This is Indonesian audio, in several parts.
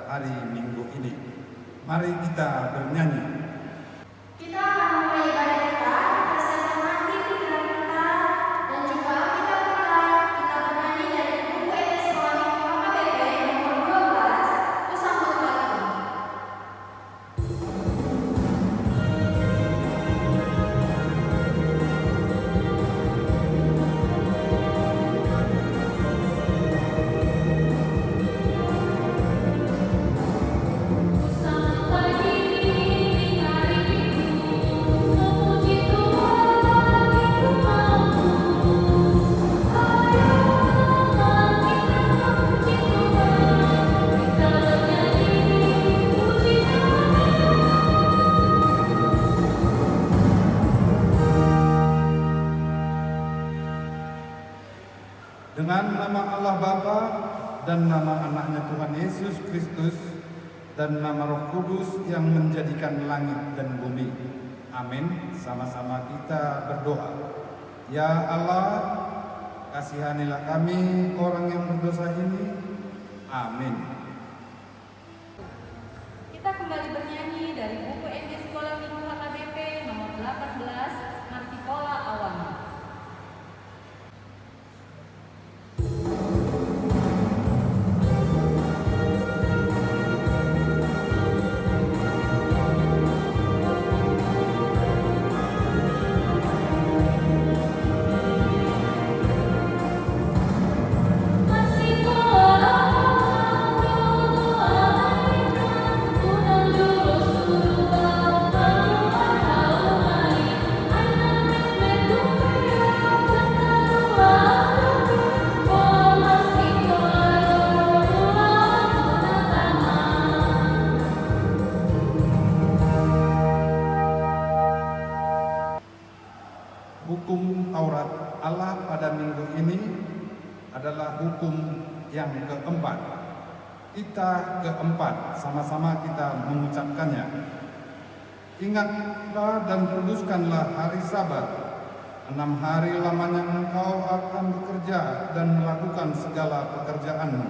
hari Minggu ini. Mari kita bernyanyi. Kita akan mulai ibadah kita bersama pikiran kita dan juga kita bernyanyi dari buku ET Sekolah Minggu HKBP nomor 12, Ku Sambut Lagi. Dengan nama Allah Bapa dan nama anaknya Tuhan Yesus Kristus dan nama Roh Kudus yang menjadikan langit dan bumi. Amin. Sama-sama kita berdoa. Ya Allah, kasihanilah kami orang yang berdosa ini. Amin. Kita kembali bernyanyi dari buku ET Sekolah Minggu HKBP nomor 18, Marsikola Awani. Hukum Taurat Allah pada minggu ini adalah hukum yang keempat. Kita keempat, sama-sama kita mengucapkannya. Ingatlah dan kuduskanlah hari Sabat. 6 hari lamanya engkau akan bekerja dan melakukan segala pekerjaanmu.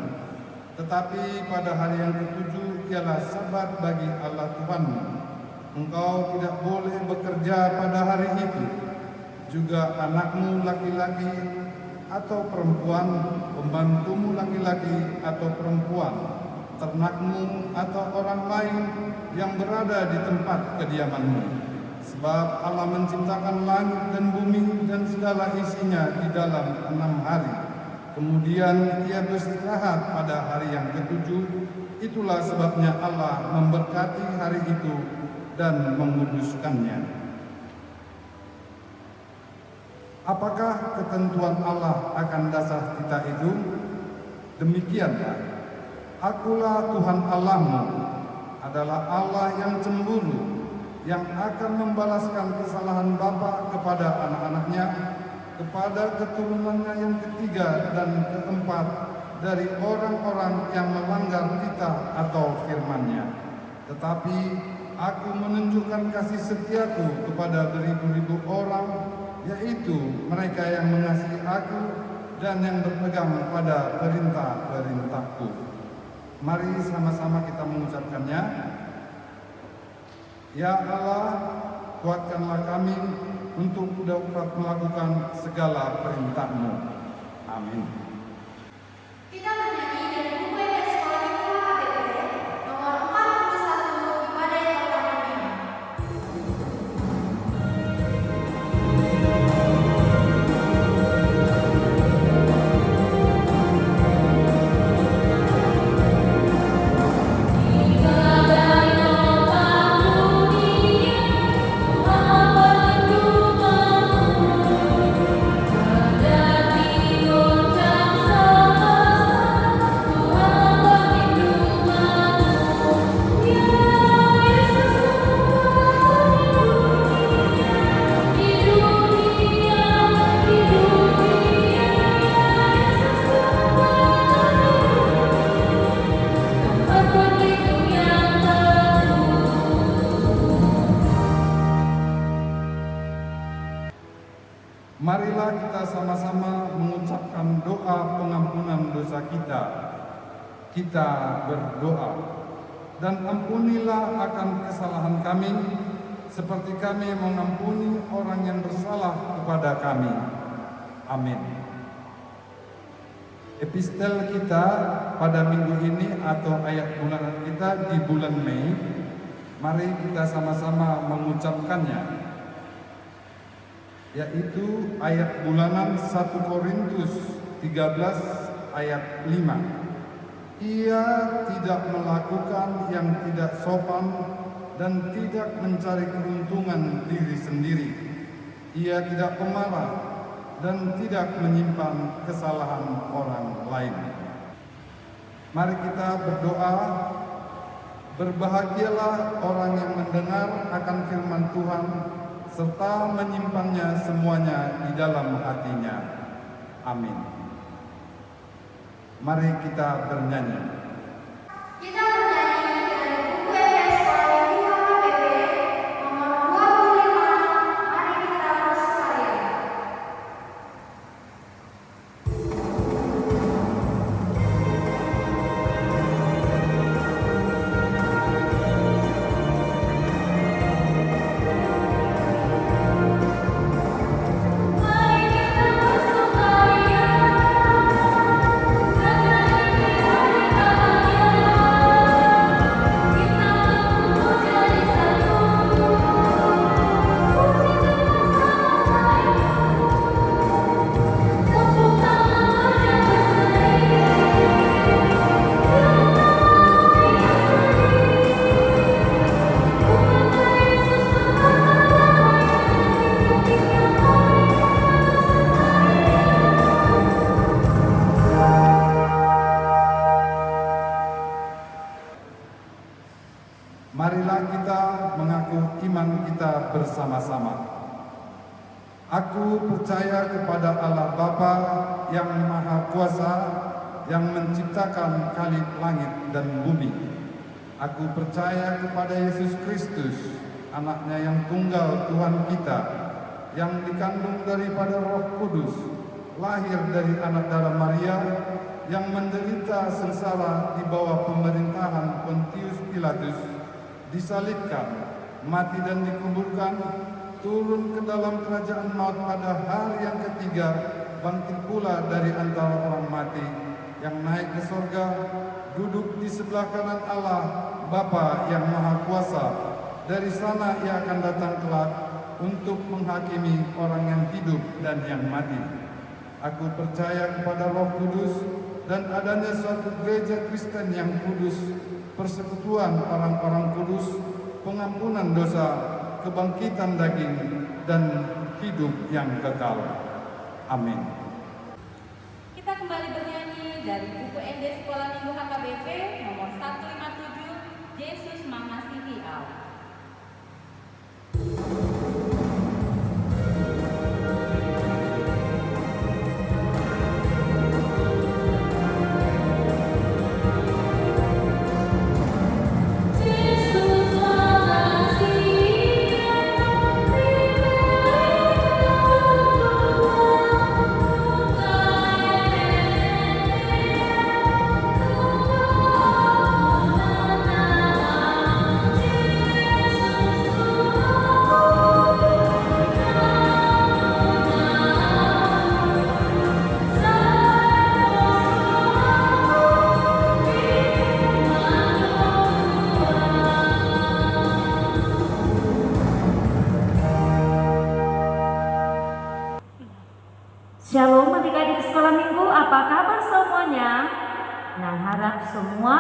Tetapi pada hari yang ketujuh ialah Sabat bagi Allah Tuhanmu. Engkau tidak boleh bekerja pada hari itu. Juga anakmu laki-laki atau perempuan, pembantumu laki-laki atau perempuan, ternakmu atau orang lain yang berada di tempat kediamanmu. Sebab Allah menciptakan langit dan bumi dan segala isinya di dalam 6 hari. Kemudian ia beristirahat pada hari yang ketujuh. Itulah sebabnya Allah memberkati hari itu dan menguduskannya. Apakah ketentuan Allah akan dasar kita itu? Demikianlah, Akulah Tuhan Allahmu, adalah Allah yang cemburu, yang akan membalaskan kesalahan bapa kepada anak-anaknya, kepada keturunannya yang ketiga dan keempat dari orang-orang yang melanggar titah atau firman-Nya. Tetapi Aku menunjukkan kasih setiaku kepada beribu-ribu orang, yaitu mereka yang mengasihi Aku dan yang berpegang pada perintah-perintahku. Mari sama-sama kita mengucapkannya. Ya Allah, kuatkanlah kami untuk dapat melakukan segala perintah-Mu. Amin. Kita bernyanyi dari buku ET Sekolah Minggu HKBP nomor 41, ibadah yang pertama. Marilah kita sama-sama mengucapkan doa pengampunan dosa kita. kita berdoa. Dan ampunilah akan kesalahan kami, seperti kami mengampuni orang yang bersalah kepada kami. Amin. Epistel kita pada minggu ini atau ayat bulanan kita di bulan Mei, mari kita sama-sama mengucapkannya, yaitu ayat bulanan 1 Korintus 13 ayat 5. Ia tidak melakukan yang tidak sopan dan tidak mencari keuntungan diri sendiri. Ia tidak pemarah dan tidak menyimpan kesalahan orang lain. Mari kita berdoa. Berbahagialah orang yang mendengar akan firman Tuhan serta menyimpannya semuanya di dalam hatinya. Amin. Mari kita bernyanyi. Kita bernyanyi dari buku EDS Sekolah Minggu HKBP nomor 25. Mari kita bersuara. Marilah kita mengaku iman kita bersama-sama. Aku percaya kepada Allah Bapa yang Maha Kuasa, yang menciptakan kali langit dan bumi. Aku percaya kepada Yesus Kristus, anaknya yang tunggal Tuhan kita, yang dikandung daripada Roh Kudus, lahir dari anak darah Maria, yang menderita sengsara di bawah pemerintahan Pontius Pilatus, disalibkan, mati dan dikuburkan, turun ke dalam kerajaan maut pada hari yang ketiga, bangkit pula dari antara orang mati, yang naik ke sorga, duduk di sebelah kanan Allah Bapa yang Maha Kuasa. Dari sana ia akan datang kelak untuk menghakimi orang yang hidup dan yang mati. Aku percaya kepada Roh Kudus dan adanya suatu gereja Kristen yang kudus, persekutuan orang-orang kudus, pengampunan dosa, kebangkitan daging, dan hidup yang kekal. Amin. Kita kembali bernyanyi dari buku ND Sekolah Minggu HKBP nomor 157, Yesus Mengasihi Allah. Shalom adik-adik sekolah minggu, apa kabar semuanya? Nah, harap semua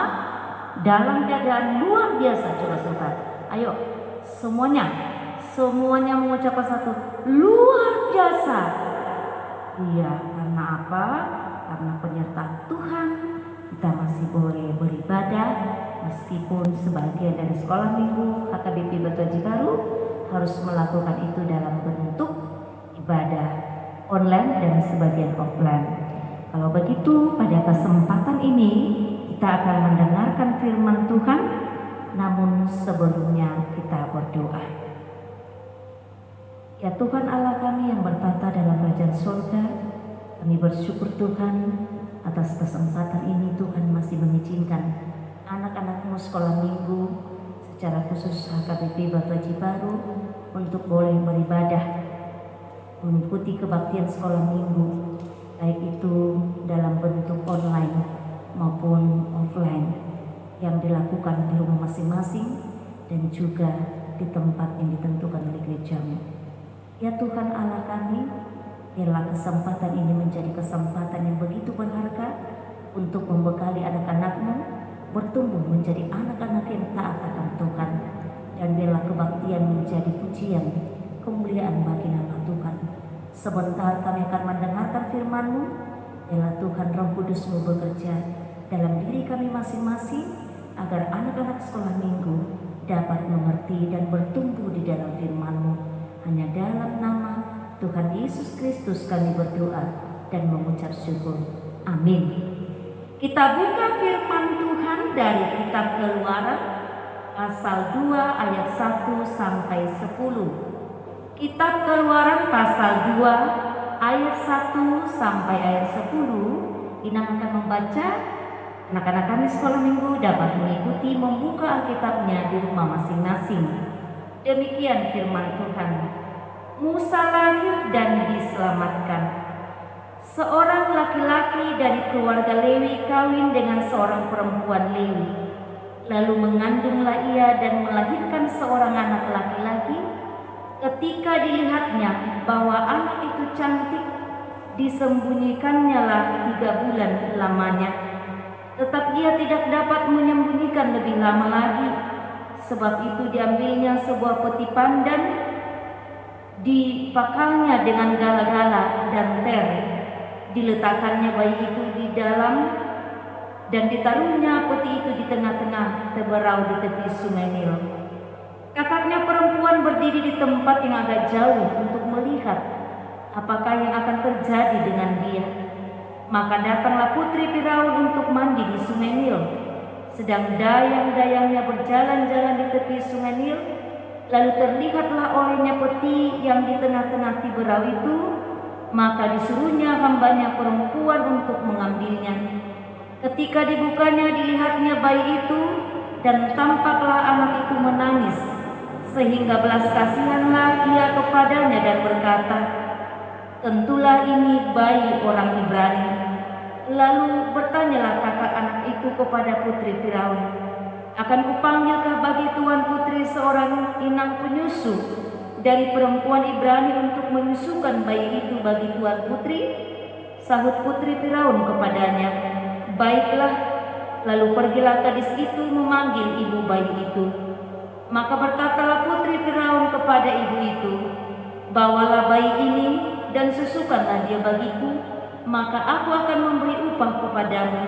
dalam keadaan luar biasa. Coba sobat, ayo semuanya mengucapkan satu, luar biasa. Iya, karena apa? Karena penyertaan Tuhan kita masih boleh beribadah, meskipun sebagian dari sekolah minggu HKBP Batuaji Baru harus melakukan itu dalam bentuk ibadah online dan sebagian offline. Kalau begitu, pada kesempatan ini kita akan mendengarkan firman Tuhan, namun sebelumnya kita berdoa. Ya Tuhan Allah kami yang bertata dalam kerajaan surga, kami bersyukur Tuhan atas kesempatan ini Tuhan masih mengizinkan anak-anakmu sekolah minggu, secara khusus HKBP Batu Haji Baru, untuk boleh beribadah, mengikuti kebaktian sekolah minggu, baik itu dalam bentuk online maupun offline yang dilakukan di rumah masing-masing dan juga di tempat yang ditentukan oleh gerejamu. Ya Tuhan Allah kami, biarlah kesempatan ini menjadi kesempatan yang begitu berharga untuk membekali anak-anakmu bertumbuh menjadi anak-anak yang taat akan Tuhan, dan biarlah kebaktian menjadi pujian kemuliaan bagi nama Tuhan. Sebentar kami akan mendengarkan firman-Mu, biarlah Tuhan Roh Kudus-Mu bekerja dalam diri kami masing-masing, agar anak-anak sekolah minggu dapat mengerti dan bertumbuh di dalam firman-Mu. Hanya dalam nama Tuhan Yesus Kristus kami berdoa dan mengucap syukur. Amin. Kita buka firman Tuhan dari kitab Keluaran pasal 2 ayat 1 sampai 10. Kitab Keluaran pasal 2 ayat 1 sampai ayat 10. Inang akan membaca. Anak-anak kami sekolah minggu dapat mengikuti membuka Alkitabnya di rumah masing-masing. Demikian firman Tuhan. Musa lahir dan diselamatkan. Seorang laki-laki dari keluarga Lewi kawin dengan seorang perempuan Lewi. Lalu mengandunglah ia dan melahirkan seorang anak laki-laki. Ketika dilihatnya bahwa anak itu cantik, disembunyikannya lah 3 bulan lamanya. Tetapi ia tidak dapat menyembunyikan lebih lama lagi. Sebab itu diambilnya sebuah peti pandan, dipakalnya dengan gala-gala dan ter, diletakkannya bayi itu di dalam, dan ditaruhnya peti itu di tengah-tengah teberau di tepi sungai Nil. Kakaknya perempuan berdiri di tempat yang agak jauh untuk melihat apakah yang akan terjadi dengan dia. Maka datanglah putri Firaun untuk mandi di sungai Nil. Sedang dayang-dayangnya berjalan-jalan di tepi sungai Nil, lalu terlihatlah olehnya peti yang di tengah-tengah teberau itu. Maka disuruhnya hambanya perempuan untuk mengambilnya. Ketika dibukanya, dilihatnya bayi itu, dan tampaklah anak itu menangis, sehingga belas kasihanlah ia kepadanya dan berkata, "Tentulah ini bayi orang Ibrani." Lalu bertanyalah kakak anak itu kepada putri Firaun, "Akan kupanggilkah bagi tuan putri seorang inang penyusu dari perempuan Ibrani untuk menyusukan bayi itu bagi tuan putri?" Sahut putri Firaun kepadanya, "Baiklah." Lalu pergilah gadis itu memanggil ibu bayi itu. Maka berkatalah putri Firaun kepada ibu itu, "Bawalah bayi ini dan susukanlah dia bagiku, maka aku akan memberi upah kepadamu."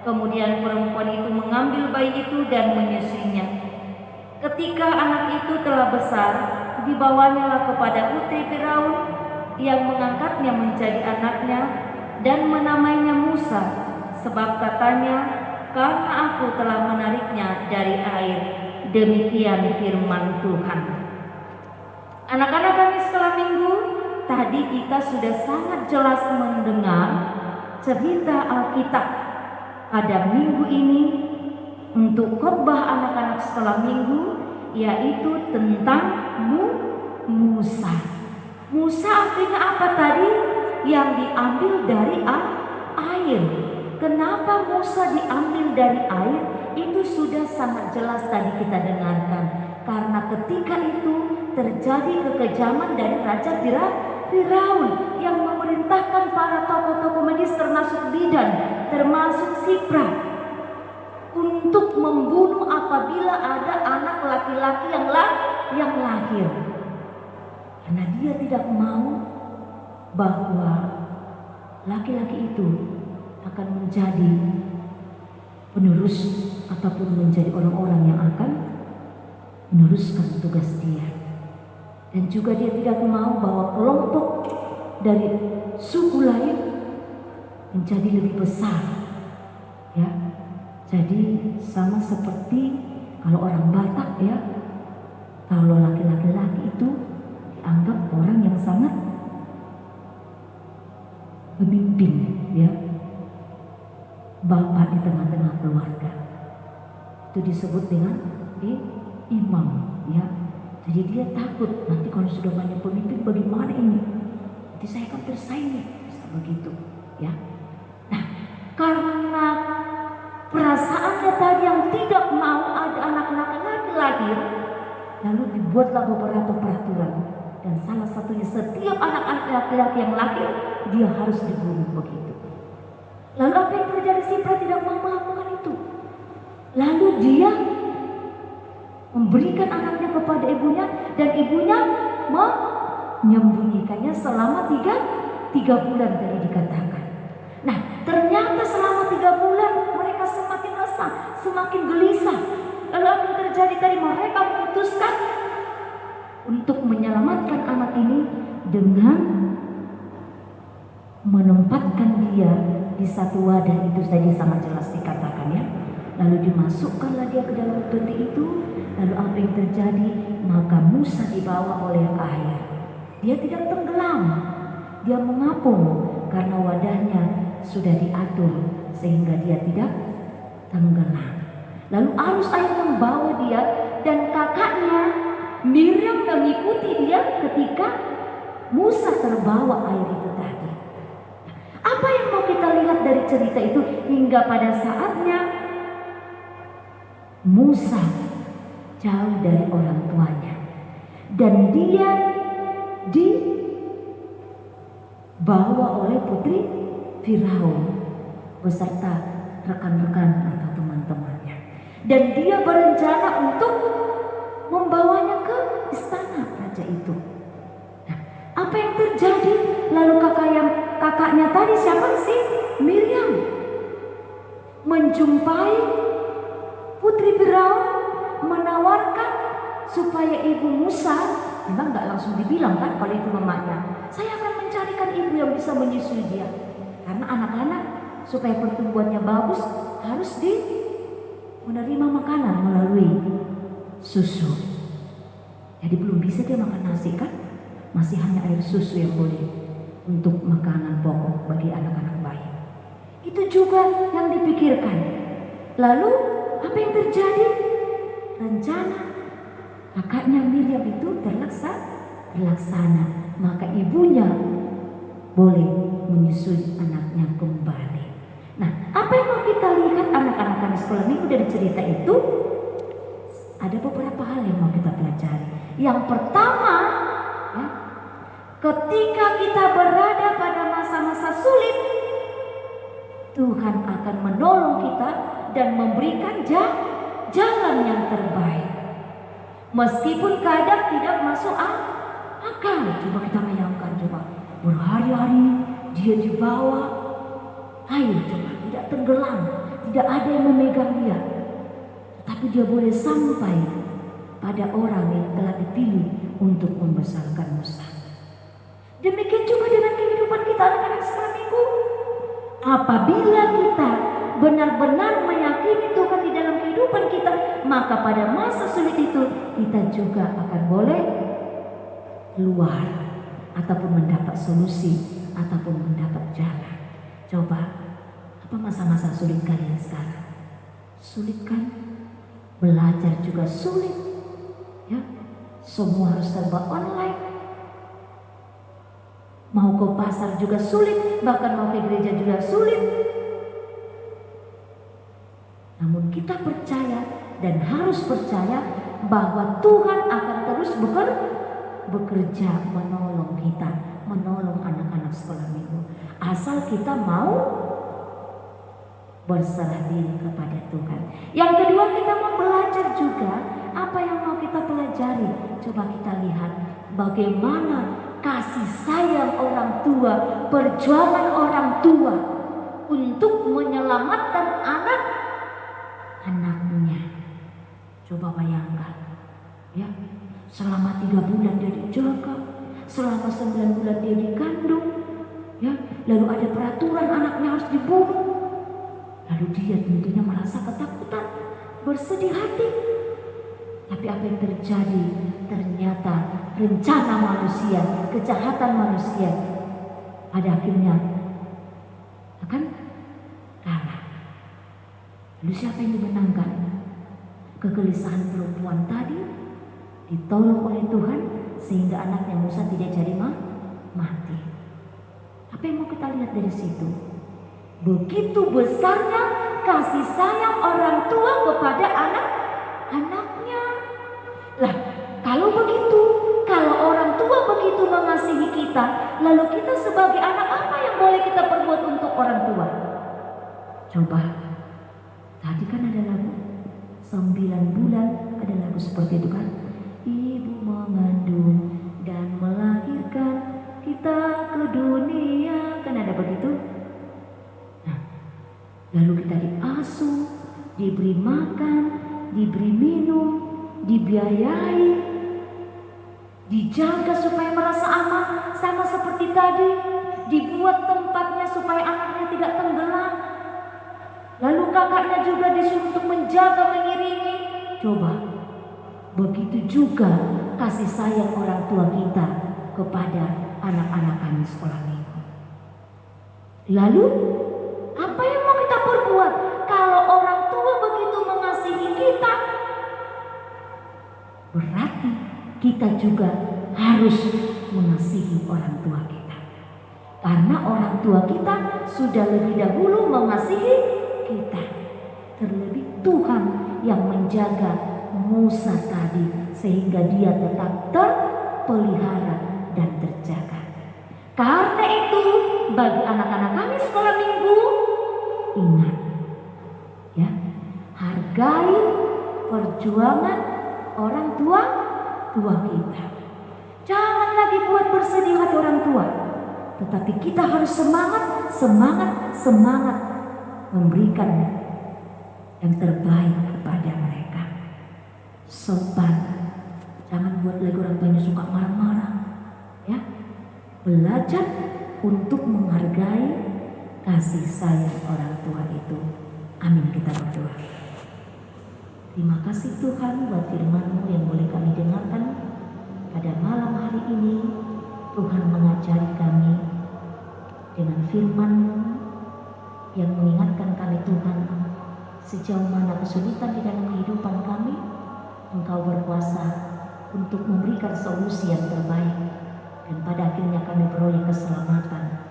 Kemudian perempuan itu mengambil bayi itu dan menyusuinya. Ketika anak itu telah besar, dibawanyalah kepada putri Firaun, yang mengangkatnya menjadi anaknya dan menamainya Musa, sebab katanya, "Karena aku telah menariknya dari air." Demikian firman Tuhan. Anak-anak kami sekolah minggu, tadi kita sudah sangat jelas mendengar cerita Alkitab pada minggu ini untuk khotbah anak-anak sekolah minggu, yaitu tentang Musa. Musa artinya apa tadi? Yang diambil dari air. Kenapa Musa diambil dari air? Itu sudah sangat jelas tadi kita dengarkan. Karena ketika itu terjadi kekejaman dari Raja Firaun yang memerintahkan para tokoh-tokoh medis termasuk Bidan, termasuk Sipra, untuk membunuh apabila ada anak laki-laki yang lahir. Karena dia tidak mau bahwa laki-laki itu akan menjadi penerus ataupun menjadi orang-orang yang akan meneruskan tugas dia. Dan juga dia tidak mau bahwa kelompok dari suku lain menjadi lebih besar. Ya, jadi sama seperti kalau orang Batak ya, kalau laki-laki itu dianggap orang yang sangat pemimpin ya. bapak di tengah-tengah keluarga. Itu disebut dengan imam, ya. Jadi dia takut nanti kalau sudah banyak pemimpin bagaimana ini? Nanti saya akan tersaingi, bisa begitu, ya. Nah, karena perasaannya tadi yang tidak mau ada anak laki-laki lahir, lalu dibuatlah beberapa peraturan, dan salah satunya setiap anak-anak laki-laki yang lahir dia harus dibunuh begitu. Lalu apa yang terjadi? Sipra tidak mau melakukan itu. Lalu dia memberikan anaknya kepada ibunya, dan ibunya menyembunyikannya selama tiga bulan tadi dikatakan. Nah, ternyata selama 3 bulan mereka semakin resah, semakin gelisah. Lalu apa yang terjadi tadi? Mereka memutuskan untuk menyelamatkan anak ini dengan menempatkan dia di satu wadah. Itu tadi sangat jelas dikatakan, ya. Lalu dimasukkanlah dia ke dalam peti itu. Lalu apa yang terjadi? Maka Musa dibawa oleh air. Dia tidak tenggelam, dia mengapung karena wadahnya sudah diatur sehingga dia tidak tenggelam. Lalu arus air membawa dia, dan kakaknya Miriam mengikuti dia ketika Musa terbawa air itu tadi. Apa yang mau kita lihat dari cerita itu? Hingga pada saatnya Musa jauh dari orang tuanya, dan dia dibawa oleh putri Firaun beserta rekan-rekan atau teman-temannya, dan dia berencana untuk membawanya ke istana raja itu. Nah, apa yang terjadi? Lalu kakaknya tadi, siapa sih? Miriam, menjumpai putri Firaun, menawarkan supaya ibu Musa, memang nggak langsung dibilang kan kalau itu mamanya, saya akan mencarikan ibu yang bisa menyusui dia, karena anak-anak supaya pertumbuhannya bagus harus menerima makanan melalui susu. Jadi belum bisa dia makan nasi kan, masih hanya air susu yang boleh untuk makanan pokok bagi anak-anak bayi. Itu juga yang dipikirkan. Lalu apa yang terjadi? Rencana kakaknya Miriam itu terlaksana, maka ibunya boleh menyusui anaknya kembali. Nah, apa yang mau kita lihat anak-anak di sekolah minggu dari cerita itu? Ada beberapa hal yang mau kita pelajari. Yang pertama, ya, ketika kita berada pada masa-masa sulit, Tuhan akan menolong kita dan memberikan jalan yang terbaik. Meskipun kadang tidak masuk akal. Coba kita bayangkan, coba berhari-hari dia dibawa air, coba tidak tenggelam, tidak ada yang memegang dia, tapi dia boleh sampai pada orang yang telah dipilih untuk membesarkan Musa. Demikian juga dengan kehidupan kita anak-anak sekolah minggu. Apabila kita benar-benar meyakini Tuhan di dalam kehidupan kita, maka pada masa sulit itu kita juga akan boleh keluar ataupun mendapat solusi ataupun mendapat jalan. Coba, apa masa-masa sulit kalian sekarang? Sulit kan? Belajar juga sulit, ya. Semua harus serba online. Mau ke pasar juga sulit, bahkan mau ke gereja juga sulit. Namun kita percaya dan harus percaya bahwa Tuhan akan terus bekerja menolong kita, menolong anak-anak sekolah minggu. Asal kita mau berserah diri kepada Tuhan. Yang kedua, kita mau belajar juga. Apa yang mau kita pelajari? Coba kita lihat bagaimana kasih sayang orang tua, perjuangan orang tua untuk menyelamatkan anaknya. Coba bayangkan, ya, selama 3 bulan dia dijaga, selama 9 bulan dia dikandung, ya, lalu ada peraturan anaknya harus dibunuh, lalu dia tentunya merasa ketakutan, bersedih hati. Tapi apa yang terjadi? Ternyata rencana manusia, kejahatan manusia pada akhirnya akan kalah. Lalu siapa yang dimenangkan? Kegelisahan perempuan tadi ditolong oleh Tuhan sehingga anaknya Musa tidak jadi mati. Apa yang mau kita lihat dari situ? Begitu besarnya kasih sayang orang tua kepada anak-anaknya. Lah, kalau begitu, kalau orang tua begitu mengasihi kita, lalu kita sebagai anak apa yang boleh kita perbuat untuk orang tua? Coba, tadi kan ada lagu 9 bulan, ada lagu seperti itu kan? Ibu mengandung dan melahirkan kita ke dunia, kan ada begitu? Nah, lalu kita diasuh, diberi makan, diberi minum, dibiayai, dijaga supaya merasa aman, sama seperti tadi, dibuat tempatnya supaya anaknya tidak tenggelam. Lalu kakaknya juga disuruh untuk menjaga, mengiringi. Coba, begitu juga kasih sayang orang tua kita kepada anak-anak kami sekolah minggu. Lalu, apa yang mau kita perbuat kalau orang tua begitu mengasihi kita? Berarti kita juga harus mengasihi orang tua kita. Karena orang tua kita sudah lebih dahulu mengasihi kita. Terlebih Tuhan yang menjaga Musa tadi sehingga dia tetap terpelihara dan terjaga. Karena itu bagi anak-anak kami sekolah minggu, ingat ya, hargai perjuangan orang tua kita. Jangan lagi buat bersedih hati orang tua, tetapi kita harus semangat memberikan yang terbaik kepada mereka. Sopan, jangan buat lagi orang tuanya suka marah-marah, ya. Belajar untuk menghargai kasih sayang orang tua itu. Amin, kita berdoa. Terima kasih Tuhan buat firman-Mu yang boleh kami dengarkan pada malam hari ini. Tuhan mengajari kami dengan firman-Mu yang mengingatkan kami Tuhan, sejauh mana kesulitan di dalam kehidupan kami, Engkau berkuasa untuk memberikan solusi yang terbaik, dan pada akhirnya kami beroleh keselamatan.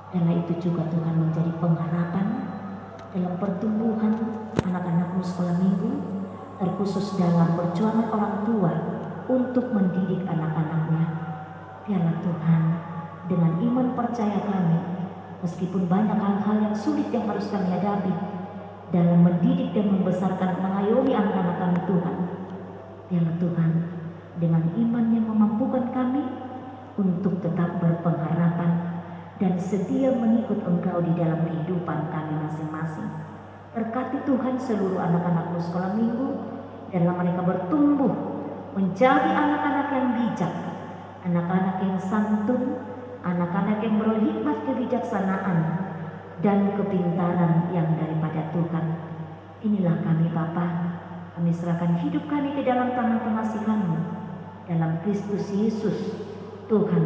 Karena itu juga Tuhan menjadi pengharapan dalam pertumbuhan anak-anak-Mu sekolah minggu, terkhusus dalam perjuangan orang tua untuk mendidik anak-anaknya. Biarlah Tuhan, dengan iman percaya kami, meskipun banyak hal-hal yang sulit yang harus kami hadapi dalam mendidik dan membesarkan, mengayomi anak-anak kami Tuhan, biarlah Tuhan, dengan iman yang memampukan kami untuk tetap berpengharapan dan setia mengikut Engkau di dalam kehidupan kami masing-masing. Berkati Tuhan seluruh anak-anak-Mu sekolah minggu, dalam mereka bertumbuh menjadi anak-anak yang bijak, anak-anak yang santun, anak-anak yang berhikmat, kebijaksanaan dan kepintaran yang daripada Tuhan. Inilah kami Bapa, kami serahkan hidup kami ke dalam tangan pengasihan-Mu, dalam Kristus Yesus Tuhan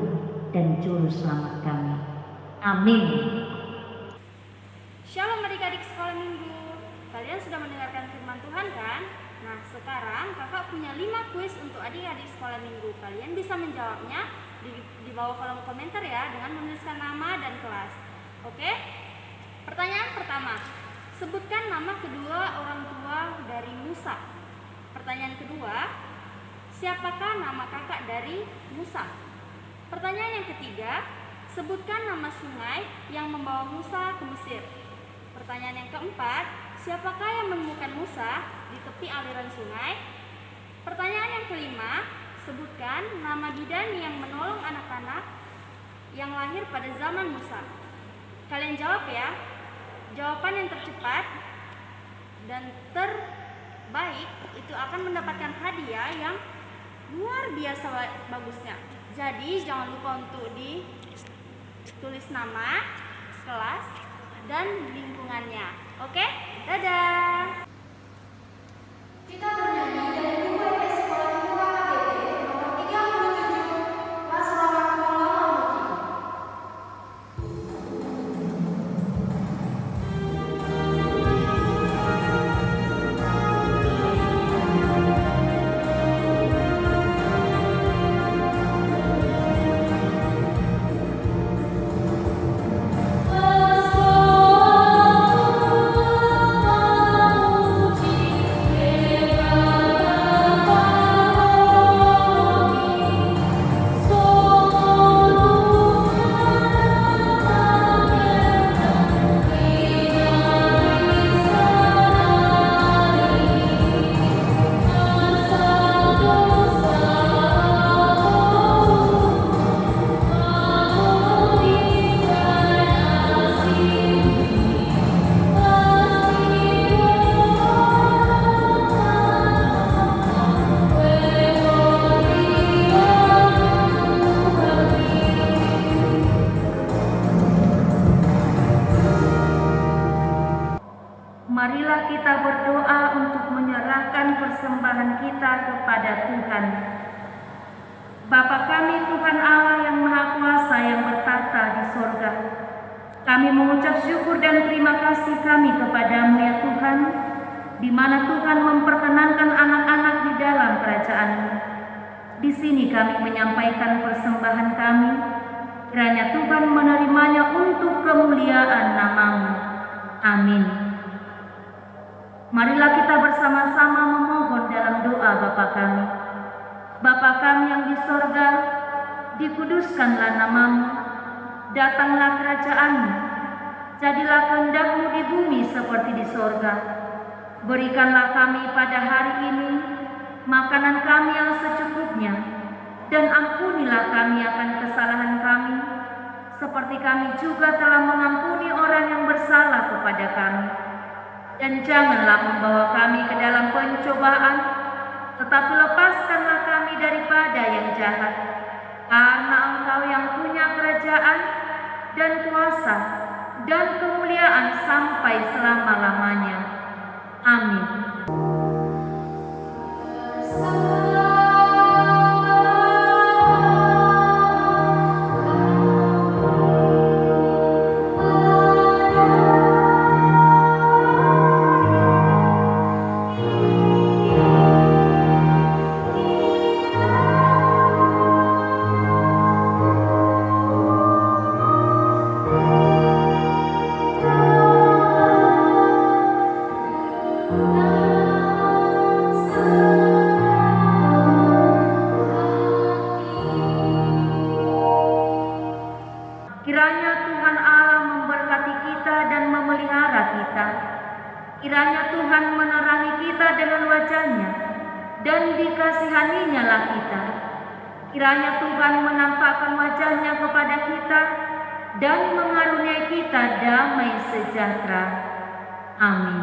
dan Juru Selamat kami. Amin. Shalom adik-adik sekolah minggu. Kalian sudah mendengarkan firman Tuhan kan? Nah, sekarang kakak punya 5 kuis untuk adik-adik sekolah minggu. Kalian bisa menjawabnya di bawah kolom komentar ya, dengan menuliskan nama dan kelas. Oke? Pertanyaan pertama, sebutkan nama kedua orang tua dari Musa. Pertanyaan kedua, siapakah nama kakak dari Musa? Pertanyaan yang ketiga, sebutkan nama sungai yang membawa Musa ke Mesir. Pertanyaan yang keempat, siapakah yang menemukan Musa di tepi aliran sungai? Pertanyaan yang kelima, sebutkan nama bidan yang menolong anak-anak yang lahir pada zaman Musa. Kalian jawab ya. Jawaban yang tercepat dan terbaik itu akan mendapatkan hadiah yang luar biasa bagusnya. Jadi jangan lupa untuk ditulis nama, kelas, dan lingkungannya. Oke? Dadah! Kita bernyanyi dari buku EPS Sekolah Minggu HKBP nomor 37, kelas Rahmatullah Muti. persembahan kita kepada Tuhan. Bapa kami Tuhan Allah yang Maha Kuasa yang bertata di sorga, kami mengucap syukur dan terima kasih kami kepadamu ya Tuhan, di mana Tuhan memperkenankan anak-anak di dalam kerajaan-Mu. Di sini kami menyampaikan persembahan kami, kiranya Tuhan menerimanya untuk kemuliaan nama-Mu. Amin. Marilah kita bersama-sama memohon dalam doa Bapa kami. Bapa kami yang di sorga, dikuduskanlah nama-Mu, datanglah kerajaan-Mu, jadilah kehendak-Mu di bumi seperti di sorga. Berikanlah kami pada hari ini makanan kami yang secukupnya, dan ampunilah kami akan kesalahan kami, seperti kami juga telah mengampuni orang yang bersalah kepada kami. Dan janganlah membawa kami ke dalam pencobaan, tetapi lepaskanlah kami daripada yang jahat. Karena Engkau yang punya kerajaan dan kuasa dan kemuliaan sampai selama-lamanya. Amin. Kiranya Tuhan Allah memberkati kita dan memelihara kita. Kiranya Tuhan menerangi kita dengan wajah-Nya dan dikasihaninya lah kita. Kiranya Tuhan menampakkan wajah-Nya kepada kita dan mengaruniai kita damai sejahtera. Amin.